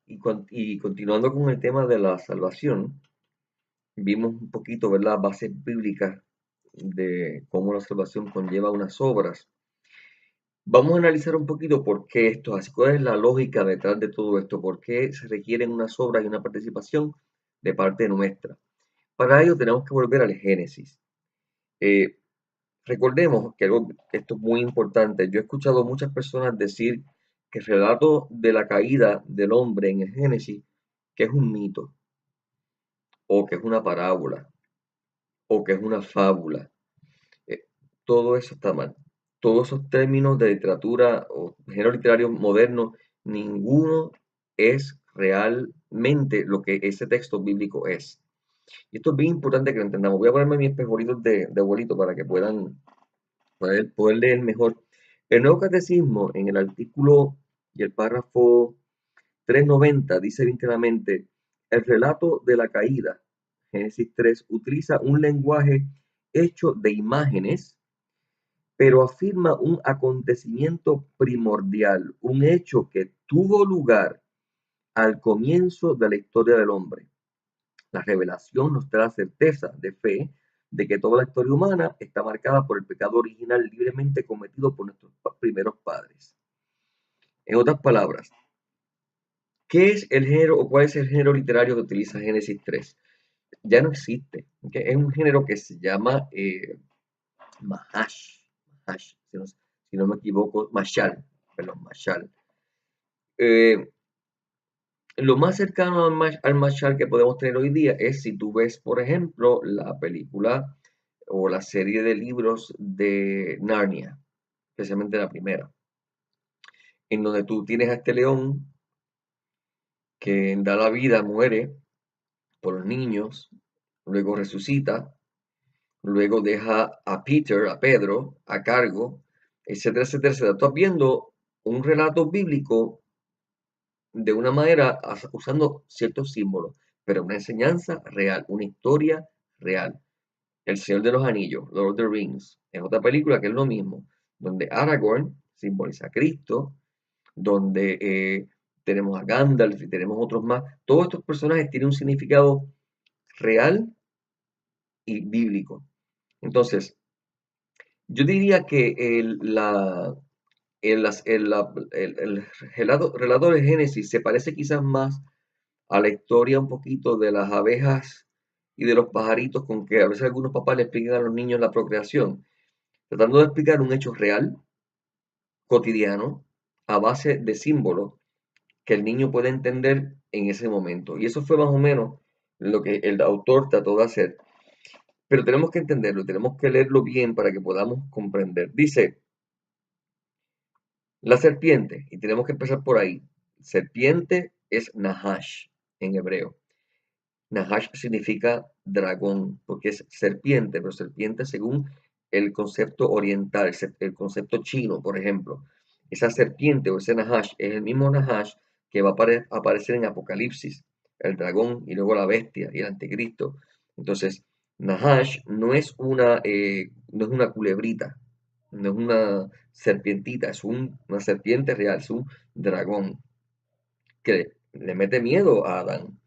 Y continuando con el tema de la salvación, vimos un poquito, ¿verdad?, bases bíblicas de cómo la salvación conlleva unas obras. Vamos a analizar un poquito por qué esto, así cuál es la lógica detrás de todo esto, por qué se requieren unas obras y una participación de parte nuestra. Para ello tenemos que volver al Génesis. Eh, Recordemos que esto es muy importante. Yo he escuchado muchas personas decir que el relato de la caída del hombre en el Génesis, que es un mito, o que es una parábola, o que es una fábula. Eh, Todo eso está mal. Todos esos términos de literatura o género literario moderno, ninguno es realmente lo que ese texto bíblico es. Y esto es bien importante que lo entendamos. Voy a ponerme mis favoritos de abuelito para que puedan poder leer mejor. El Nuevo Catecismo, en el artículo y el párrafo 390, dice bien claramente, el relato de la caída, Génesis 3, utiliza un lenguaje hecho de imágenes, pero afirma un acontecimiento primordial, un hecho que tuvo lugar al comienzo de la historia del hombre. La revelación nos da la certeza de fe de que toda la historia humana está marcada por el pecado original libremente cometido por nuestros primeros padres. En otras palabras, ¿qué es el género o cuál es el género literario que utiliza Génesis 3? Ya no existe. ¿Okay? Es un género que se llama Mahash, Mahash, si no me equivoco, Mashal, perdón, Mashal. Eh, lo más cercano al Mashal que podemos tener hoy día es si tú ves, por ejemplo, la película o la serie de libros de Narnia, especialmente la primera, en donde tú tienes a este león que da la vida, muere por los niños, luego resucita, luego deja a Peter, a Pedro, a cargo, etcétera, etcétera, etcétera. Estás viendo un relato bíblico de una manera usando ciertos símbolos, pero una enseñanza real, una historia real. El Señor de los Anillos, Lord of the Rings, es otra película que es lo mismo, donde Aragorn simboliza a Cristo, donde tenemos a Gandalf y tenemos otros más. Todos estos personajes tienen un significado real y bíblico. Entonces, yo diría que el relato de Génesis se parece quizás más a la historia un poquito de las abejas y de los pajaritos con que a veces algunos papás le explican a los niños la procreación, tratando de explicar un hecho real, cotidiano, a base de símbolos que el niño puede entender en ese momento. Y eso fue más o menos lo que el autor trató de hacer. Pero tenemos que entenderlo, tenemos que leerlo bien para que podamos comprender. Dice, la serpiente, y tenemos que empezar por ahí. Serpiente es Nahash en hebreo. Nahash significa dragón, porque es serpiente, pero serpiente según el concepto oriental, el concepto chino, por ejemplo. Esa serpiente o ese Nahash es el mismo Nahash que va a aparecer en Apocalipsis, el dragón y luego la bestia y el anticristo. Entonces, Nahash no es una culebrita, no es una serpientita, es una serpiente real, es un dragón que le mete miedo a Adán.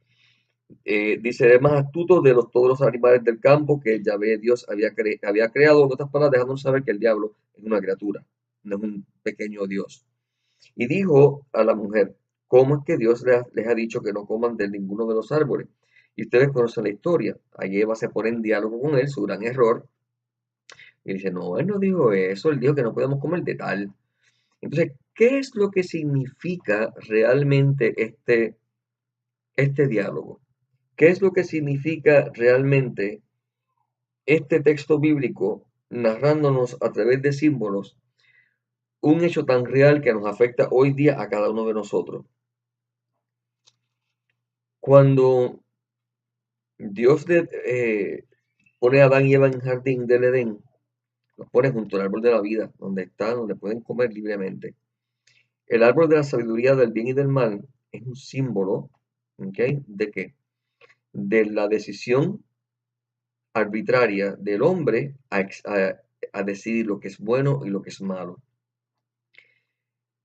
Dice, es más astuto de todos los animales del campo que Yahvé Dios había creado. En otras palabras, dejándonos saber que el diablo es una criatura, no es un pequeño Dios. Y dijo a la mujer, ¿cómo es que Dios les ha dicho que no coman de ninguno de los árboles? Y ustedes conocen la historia. Ahí Eva se pone en diálogo con él, su gran error. Y dice, no, él no dijo eso, él dijo que no podemos comer de tal. Entonces, ¿qué es lo que significa realmente este diálogo? ¿Qué es lo que significa realmente este texto bíblico narrándonos a través de símbolos un hecho tan real que nos afecta hoy día a cada uno de nosotros? Cuando Dios pone a Adán y Eva en el jardín del Edén, los pone junto al árbol de la vida, donde están, donde pueden comer libremente. El árbol de la sabiduría del bien y del mal es un símbolo, ¿ok? ¿De qué? De la decisión arbitraria del hombre a decidir lo que es bueno y lo que es malo.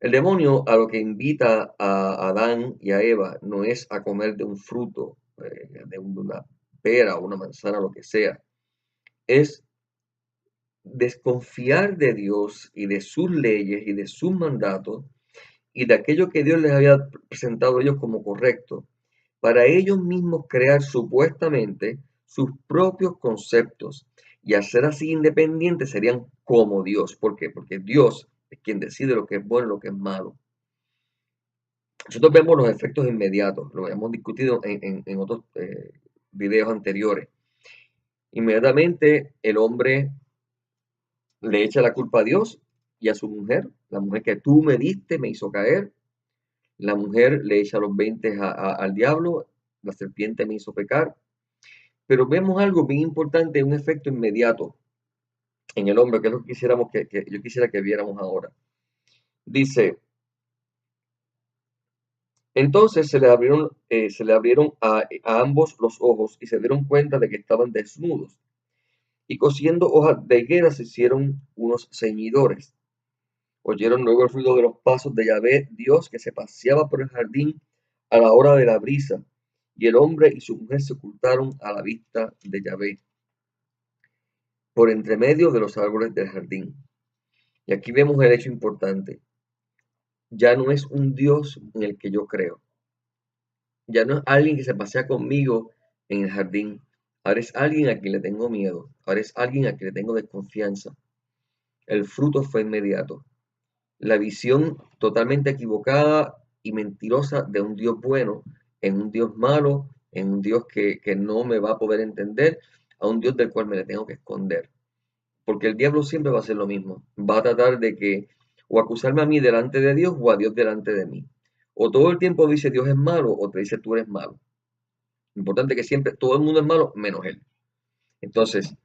El demonio a lo que invita a Adán y a Eva no es a comer de un fruto, de una pera o una manzana, lo que sea, es desconfiar de Dios y de sus leyes y de sus mandatos y de aquello que Dios les había presentado a ellos como correcto, para ellos mismos crear supuestamente sus propios conceptos y al ser así independientes serían como Dios. ¿Por qué? Porque Dios es quien decide lo que es bueno y lo que es malo. Nosotros vemos los efectos inmediatos, lo hemos discutido en otros videos anteriores. Inmediatamente el hombre le echa la culpa a Dios y a su mujer, la mujer que tú me diste me hizo caer, la mujer le echa los 20 al diablo, la serpiente me hizo pecar, pero vemos algo bien importante, un efecto inmediato en el hombre, que es lo que quisiéramos que yo quisiera que viéramos ahora. Dice, entonces se le abrieron a ambos los ojos y se dieron cuenta de que estaban desnudos. Y cosiendo hojas de higuera se hicieron unos ceñidores. Oyeron luego el ruido de los pasos de Yahvé, Dios, que se paseaba por el jardín a la hora de la brisa. Y el hombre y su mujer se ocultaron a la vista de Yahvé, por entre medio de los árboles del jardín. Y aquí vemos el hecho importante. Ya no es un Dios en el que yo creo. Ya no es alguien que se pasea conmigo en el jardín. Ahora es alguien a quien le tengo miedo. Ahora es alguien a quien le tengo desconfianza. El fruto fue inmediato. La visión totalmente equivocada y mentirosa de un Dios bueno en un Dios malo, en un Dios que no me va a poder entender, a un Dios del cual me le tengo que esconder. Porque el diablo siempre va a hacer lo mismo. Va a tratar de que o acusarme a mí delante de Dios o a Dios delante de mí. O todo el tiempo dice Dios es malo o te dice tú eres malo. Importante que siempre todo el mundo es malo menos él. Entonces,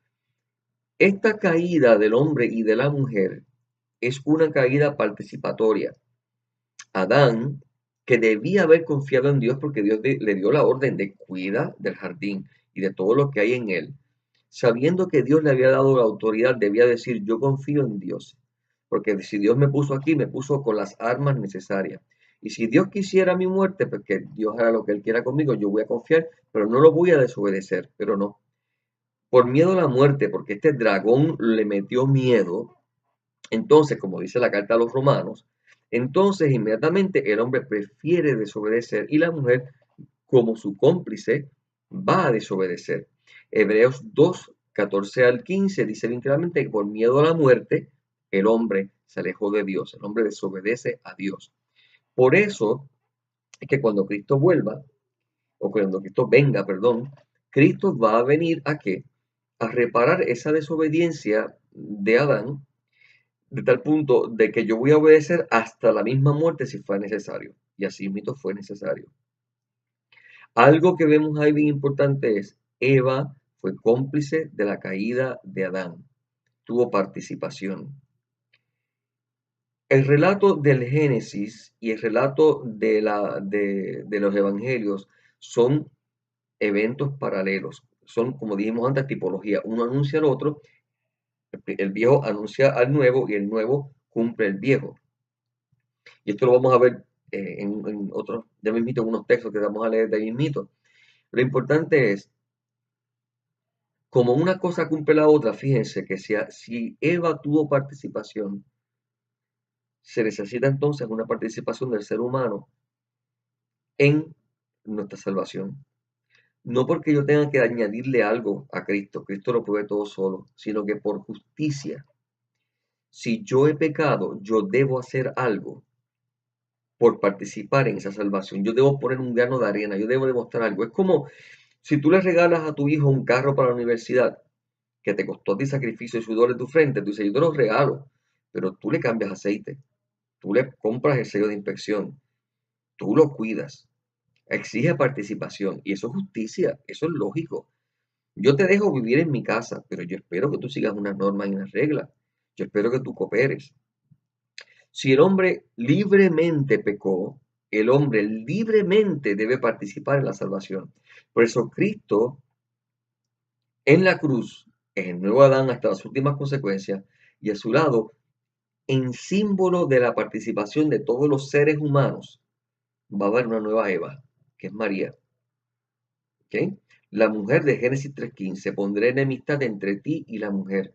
esta caída del hombre y de la mujer es una caída participatoria. Adán, que debía haber confiado en Dios porque Dios le dio la orden de cuida del jardín y de todo lo que hay en él, sabiendo que Dios le había dado la autoridad, debía decir, yo confío en Dios, porque si Dios me puso aquí, me puso con las armas necesarias. Y si Dios quisiera mi muerte, pues que Dios haga lo que Él quiera conmigo, yo voy a confiar, pero no lo voy a desobedecer, pero no. Por miedo a la muerte, porque este dragón le metió miedo, entonces, como dice la carta a los romanos, entonces inmediatamente el hombre prefiere desobedecer y la mujer, como su cómplice, va a desobedecer. Hebreos 2, 14 al 15 dice bien claramente que por miedo a la muerte, el hombre se alejó de Dios, el hombre desobedece a Dios. Por eso es que cuando Cristo vuelva, o cuando Cristo venga, perdón, Cristo va a venir a qué? A reparar esa desobediencia de Adán de tal punto de que yo voy a obedecer hasta la misma muerte si fue necesario. Y así mito fue necesario. Algo que vemos ahí bien importante es, Eva fue cómplice de la caída de Adán, tuvo participación. El relato del Génesis y el relato de los evangelios son eventos paralelos, son, como dijimos antes, tipología. Uno anuncia al otro, el viejo anuncia al nuevo y el nuevo cumple el viejo. Y esto lo vamos a ver en otros, ya me invito en unos textos que vamos a leer de ahí mismito. Lo importante es, como una cosa cumple la otra, fíjense que si Eva tuvo participación, se necesita entonces una participación del ser humano en nuestra salvación. No porque yo tenga que añadirle algo a Cristo, Cristo lo puede todo solo, sino que por justicia, si yo he pecado, yo debo hacer algo por participar en esa salvación. Yo debo poner un grano de arena, yo debo demostrar algo. Es como si tú le regalas a tu hijo un carro para la universidad que te costó a ti sacrificio y sudor de tu frente, tú dices, yo te lo regalo, pero tú le cambias aceite, tú le compras el sello de inspección, tú lo cuidas, exige participación y eso es justicia, eso es lógico. Yo te dejo vivir en mi casa, pero yo espero que tú sigas unas normas y unas reglas. Yo espero que tú cooperes. Si el hombre libremente pecó, el hombre libremente debe participar en la salvación. Por eso Cristo en la cruz, en el nuevo Adán hasta las últimas consecuencias, y a su lado en símbolo de la participación de todos los seres humanos, va a haber una nueva Eva, que es María. ¿Ok? La mujer de Génesis 3:15, pondré enemistad entre ti y la mujer,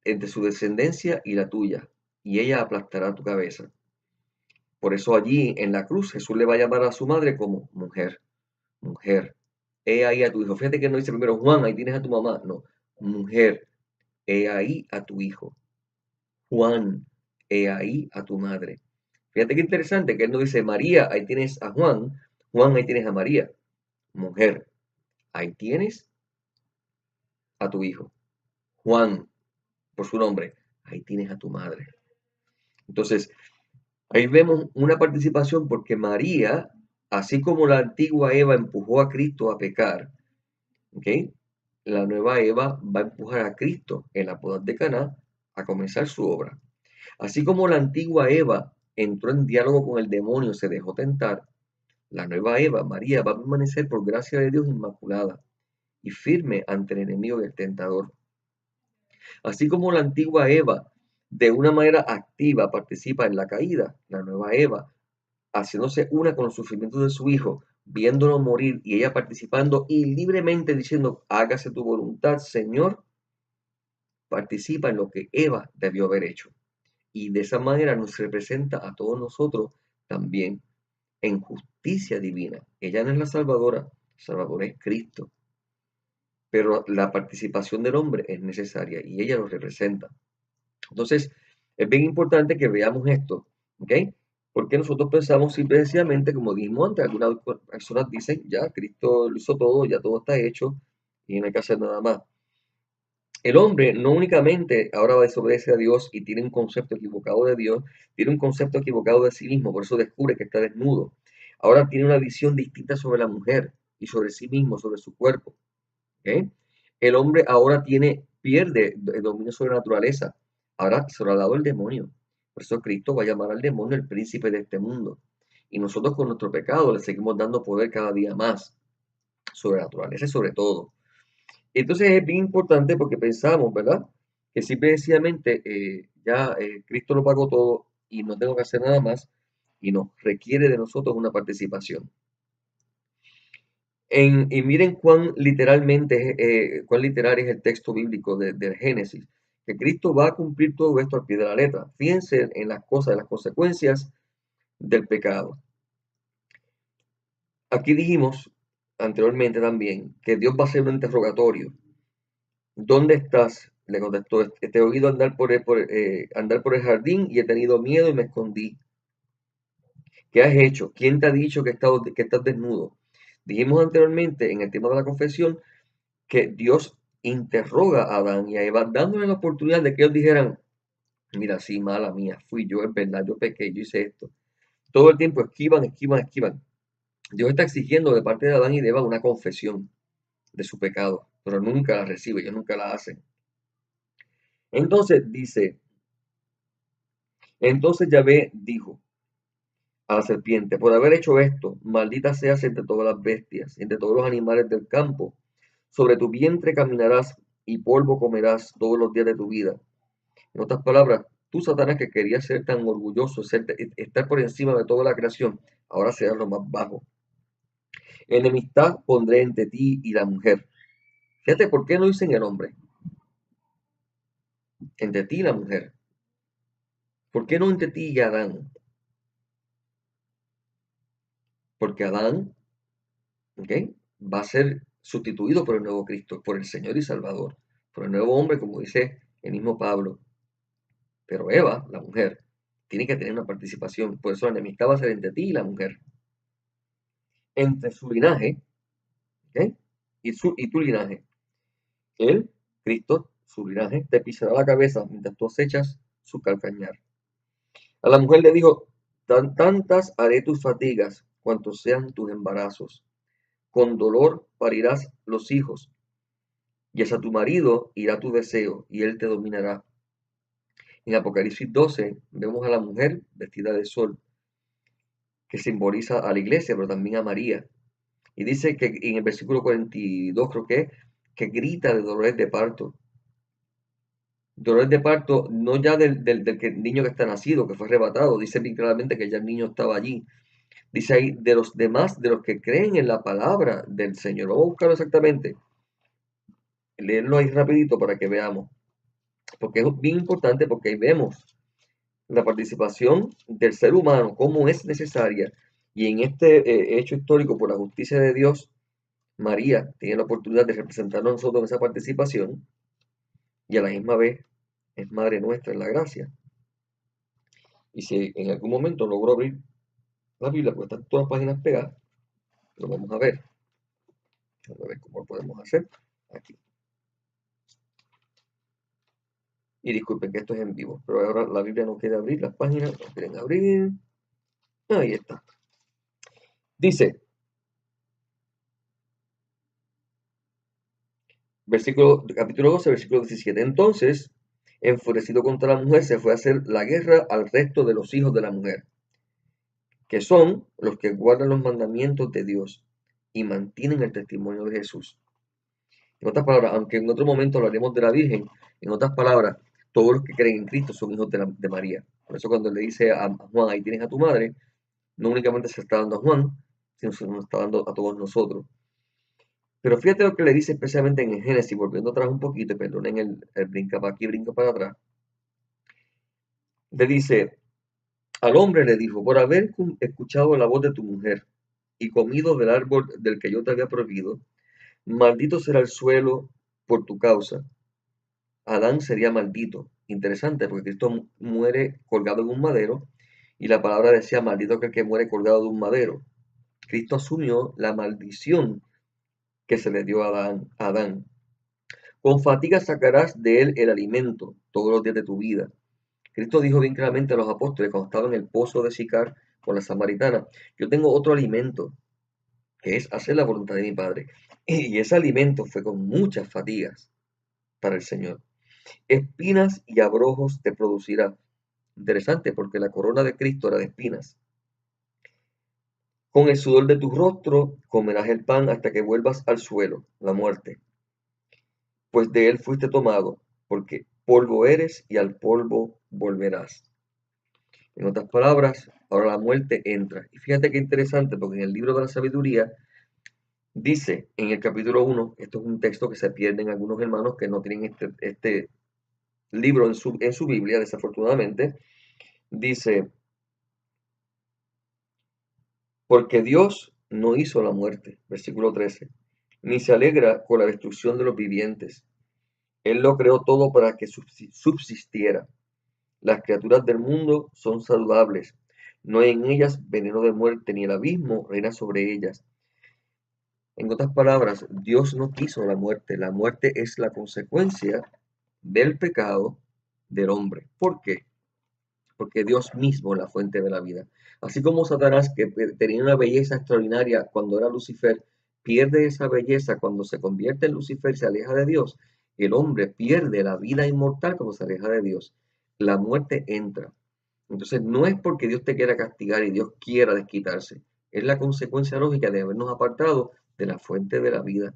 entre su descendencia y la tuya, y ella aplastará tu cabeza. Por eso allí en la cruz Jesús le va a llamar a su madre como mujer, mujer. He ahí a tu hijo. Fíjate que no dice primero Juan, ahí tienes a tu mamá. No, mujer, he ahí a tu hijo. Juan, he ahí a tu madre. Fíjate qué interesante que él no dice María, ahí tienes a Juan, Juan, ahí tienes a María. Mujer, ahí tienes a tu hijo. Juan, por su nombre, ahí tienes a tu madre. Entonces, ahí vemos una participación porque María, así como la antigua Eva empujó a Cristo a pecar, ¿ok? La nueva Eva va a empujar a Cristo en la boda de Caná a comenzar su obra. Así como la antigua Eva entró en diálogo con el demonio, se dejó tentar, la nueva Eva, María, va a permanecer por gracia de Dios inmaculada y firme ante el enemigo y el tentador. Así como la antigua Eva de una manera activa participa en la caída, la nueva Eva, haciéndose una con los sufrimientos de su hijo, viéndolo morir y ella participando y libremente diciendo, hágase tu voluntad, Señor, participa en lo que Eva debió haber hecho. Y de esa manera nos representa a todos nosotros también en justicia divina. Ella no es la salvadora, el salvador es Cristo, pero la participación del hombre es necesaria y ella lo representa. Entonces, es bien importante que veamos esto, ¿ok? Porque nosotros pensamos simple y sencillamente, como dijimos antes, algunas personas dicen, ya, Cristo lo hizo todo, ya todo está hecho y no hay que hacer nada más. El hombre no únicamente ahora desobedece a Dios y tiene un concepto equivocado de Dios, tiene un concepto equivocado de sí mismo, por eso descubre que está desnudo. Ahora tiene una visión distinta sobre la mujer y sobre sí mismo, sobre su cuerpo. ¿Ok? El hombre ahora pierde el dominio sobre la naturaleza. Ahora se lo ha dado el demonio. Por eso Cristo va a llamar al demonio el príncipe de este mundo. Y nosotros con nuestro pecado le seguimos dando poder cada día más sobre la naturaleza y sobre todo. Entonces es bien importante porque pensamos, ¿verdad? Que simple y sencillamente Cristo lo pagó todo y no tengo que hacer nada más y nos requiere de nosotros una participación. Y miren cuán literal es el texto bíblico del Génesis, que Cristo va a cumplir todo esto al pie de la letra. Fíjense en las cosas, en las consecuencias del pecado. Aquí dijimos anteriormente también que Dios va a hacer un interrogatorio. ¿Dónde estás? Le contestó, te he oído andar por el jardín y he tenido miedo y me escondí. ¿Qué has hecho? ¿Quién te ha dicho que estás desnudo? Dijimos anteriormente en el tema de la confesión que Dios interroga a Adán y a Eva, dándole la oportunidad de que ellos dijeran, mira, sí, mala mía, fui yo, es verdad, yo pequé, yo hice esto. Todo el tiempo esquivan, esquivan, esquivan. Dios está exigiendo de parte de Adán y de Eva una confesión de su pecado, pero nunca la recibe, ellos nunca la hacen. Entonces dice, entonces Yahvé dijo a la serpiente, por haber hecho esto, maldita seas entre todas las bestias, entre todos los animales del campo, sobre tu vientre caminarás y polvo comerás todos los días de tu vida. En otras palabras, tú, Satanás, que querías ser tan orgulloso, estar por encima de toda la creación, ahora serás lo más bajo. Enemistad pondré entre ti y la mujer. Fíjate, ¿por qué no dicen el hombre? Entre ti y la mujer. ¿Por qué no entre ti y Adán? Porque Adán, ¿ok? Va a ser sustituido por el nuevo Cristo, por el Señor y Salvador, por el nuevo hombre, como dice el mismo Pablo. Pero Eva, la mujer, tiene que tener una participación. Por eso la enemistad va a ser entre ti y la mujer. Entre su linaje, ¿ok? Y tu linaje. Él, Cristo, su linaje, te pisará la cabeza mientras tú acechas su calcañar. A la mujer le dijo, tantas haré tus fatigas cuantos sean tus embarazos. Con dolor parirás los hijos, y hacia tu marido irá tu deseo, y él te dominará. En Apocalipsis 12 vemos a la mujer vestida de sol, que simboliza a la iglesia, pero también a María. Y dice que en el versículo 42 creo que grita de dolores de parto. Dolores de parto, no ya del niño que está nacido, que fue arrebatado, dice bien claramente que ya el niño estaba allí. Dice ahí, de los demás, de los que creen en la palabra del Señor. Vamos a buscarlo exactamente, leerlo ahí rapidito para que veamos, porque es bien importante, porque ahí vemos la participación del ser humano, cómo es necesaria, y en este hecho histórico, por la justicia de Dios, María tiene la oportunidad de representarnos a nosotros en esa participación, y a la misma vez es Madre nuestra en la gracia. Y si en algún momento logro abrir la Biblia, porque están todas las páginas pegadas, lo vamos a ver. Vamos a ver cómo lo podemos hacer aquí. Y disculpen que esto es en vivo, pero ahora la Biblia no quiere abrir las páginas, no quieren abrir. Ahí está. Dice, capítulo 12, versículo 17. Entonces, enfurecido contra la mujer, se fue a hacer la guerra al resto de los hijos de la mujer, que son los que guardan los mandamientos de Dios y mantienen el testimonio de Jesús. En otras palabras, aunque en otro momento hablaremos de la Virgen, en otras palabras, todos los que creen en Cristo son hijos de María. Por eso cuando le dice a Juan, ahí tienes a tu madre, no únicamente se está dando a Juan, sino se nos está dando a todos nosotros. Pero fíjate lo que le dice especialmente en el Génesis, volviendo atrás un poquito, y perdonen el brinca para aquí, brinca para atrás. Le dice, al hombre le dijo, por haber escuchado la voz de tu mujer y comido del árbol del que yo te había prohibido, maldito será el suelo por tu causa. Adán sería maldito. Interesante, porque Cristo muere colgado en un madero y la palabra decía, maldito aquel que muere colgado de un madero. Cristo asumió la maldición que se le dio a Adán. Con fatiga sacarás de él el alimento todos los días de tu vida. Cristo dijo bien claramente a los apóstoles cuando estaban en el pozo de Sicar con la samaritana, yo tengo otro alimento, que es hacer la voluntad de mi Padre. Y ese alimento fue con muchas fatigas para el Señor. Espinas y abrojos te producirá. Interesante, porque la corona de Cristo era de espinas. Con el sudor de tu rostro comerás el pan hasta que vuelvas al suelo, la muerte. Pues de él fuiste tomado, porque polvo eres y al polvo volverás. En otras palabras, ahora la muerte entra. Y fíjate qué interesante, porque en el libro de la sabiduría dice en el capítulo 1, esto es un texto que se pierde en algunos hermanos que no tienen este libro en su Biblia, desafortunadamente, dice, porque Dios no hizo la muerte, versículo 13, ni se alegra con la destrucción de los vivientes. Él lo creó todo para que subsistiera. Las criaturas del mundo son saludables. No hay en ellas veneno de muerte, ni el abismo reina sobre ellas. En otras palabras, Dios no quiso la muerte. La muerte es la consecuencia del pecado del hombre. ¿Por qué? Porque Dios mismo es la fuente de la vida. Así como Satanás, que tenía una belleza extraordinaria cuando era Lucifer, pierde esa belleza cuando se convierte en Lucifer y se aleja de Dios, el hombre pierde la vida inmortal cuando se aleja de Dios. La muerte entra. Entonces, no es porque Dios te quiera castigar y Dios quiera desquitarse, es la consecuencia lógica de habernos apartado de la fuente de la vida,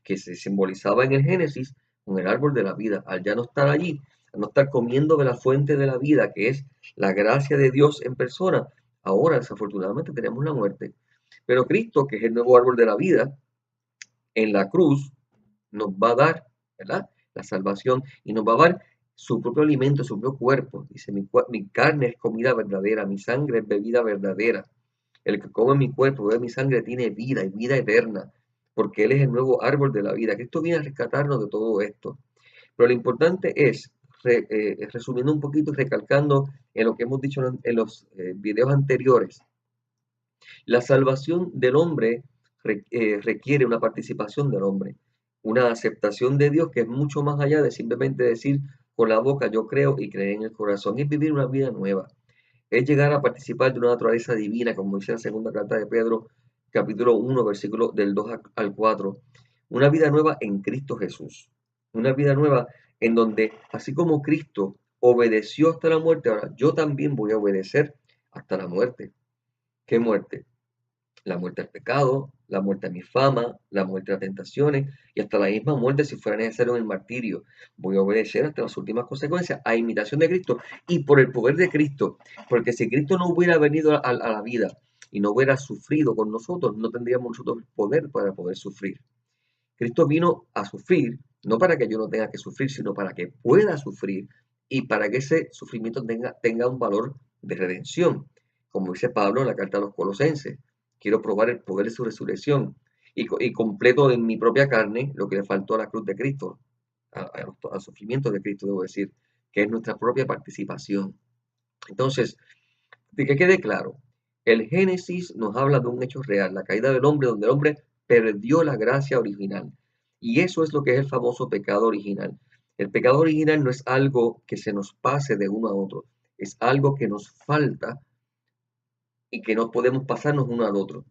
que se simbolizaba en el Génesis con el árbol de la vida. Al ya no estar allí, al no estar comiendo de la fuente de la vida, que es la gracia de Dios en persona, ahora desafortunadamente tenemos la muerte. Pero Cristo, que es el nuevo árbol de la vida, en la cruz nos va a dar, ¿verdad? La salvación y nos va a dar su propio alimento, su propio cuerpo. Dice, mi carne es comida verdadera, mi sangre es bebida verdadera. El que come mi cuerpo, bebe mi sangre, tiene vida y vida eterna, porque Él es el nuevo árbol de la vida. Cristo viene a rescatarnos de todo esto. Pero lo importante es, resumiendo un poquito y recalcando en lo que hemos dicho en los videos anteriores, la salvación del hombre requiere una participación del hombre, una aceptación de Dios que es mucho más allá de simplemente decir con la boca yo creo y creer en el corazón, es vivir una vida nueva, es llegar a participar de una naturaleza divina, como dice la segunda carta de Pedro, capítulo 1, versículo del 2 al 4, una vida nueva en Cristo Jesús, una vida nueva en donde, así como Cristo obedeció hasta la muerte, ahora yo también voy a obedecer hasta la muerte. ¿Qué muerte? La muerte al pecado, la muerte a mi fama, la muerte a las tentaciones y hasta la misma muerte si fuera necesario en el martirio. Voy a obedecer hasta las últimas consecuencias a imitación de Cristo y por el poder de Cristo, porque si Cristo no hubiera venido a la vida y no hubiera sufrido con nosotros, no tendríamos nosotros el poder para poder sufrir. Cristo vino a sufrir, no para que yo no tenga que sufrir, sino para que pueda sufrir y para que ese sufrimiento tenga un valor de redención. Como dice Pablo en la carta a los Colosenses, quiero probar el poder de su resurrección y completo en mi propia carne lo que le faltó a la cruz de Cristo, al sufrimiento de Cristo, debo decir, que es nuestra propia participación. Entonces, de que quede claro, el Génesis nos habla de un hecho real, la caída del hombre, donde el hombre perdió la gracia original. Y eso es lo que es el famoso pecado original. El pecado original no es algo que se nos pase de uno a otro, es algo que nos falta y que no podemos pasarnos uno al otro.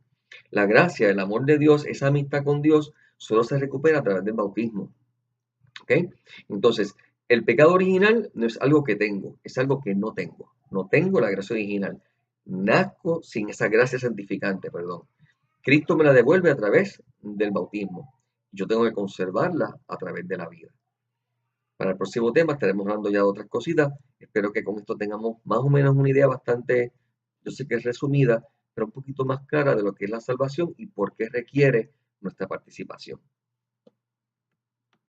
La gracia, el amor de Dios, esa amistad con Dios, solo se recupera a través del bautismo. ¿Ok? Entonces, el pecado original no es algo que tengo, es algo que no tengo. No tengo la gracia original. Nazco sin esa gracia santificante, perdón. Cristo me la devuelve a través del bautismo. Yo tengo que conservarla a través de la vida. Para el próximo tema estaremos hablando ya de otras cositas. Espero que con esto tengamos más o menos una idea bastante, yo sé que es resumida, pero un poquito más clara de lo que es la salvación y por qué requiere nuestra participación.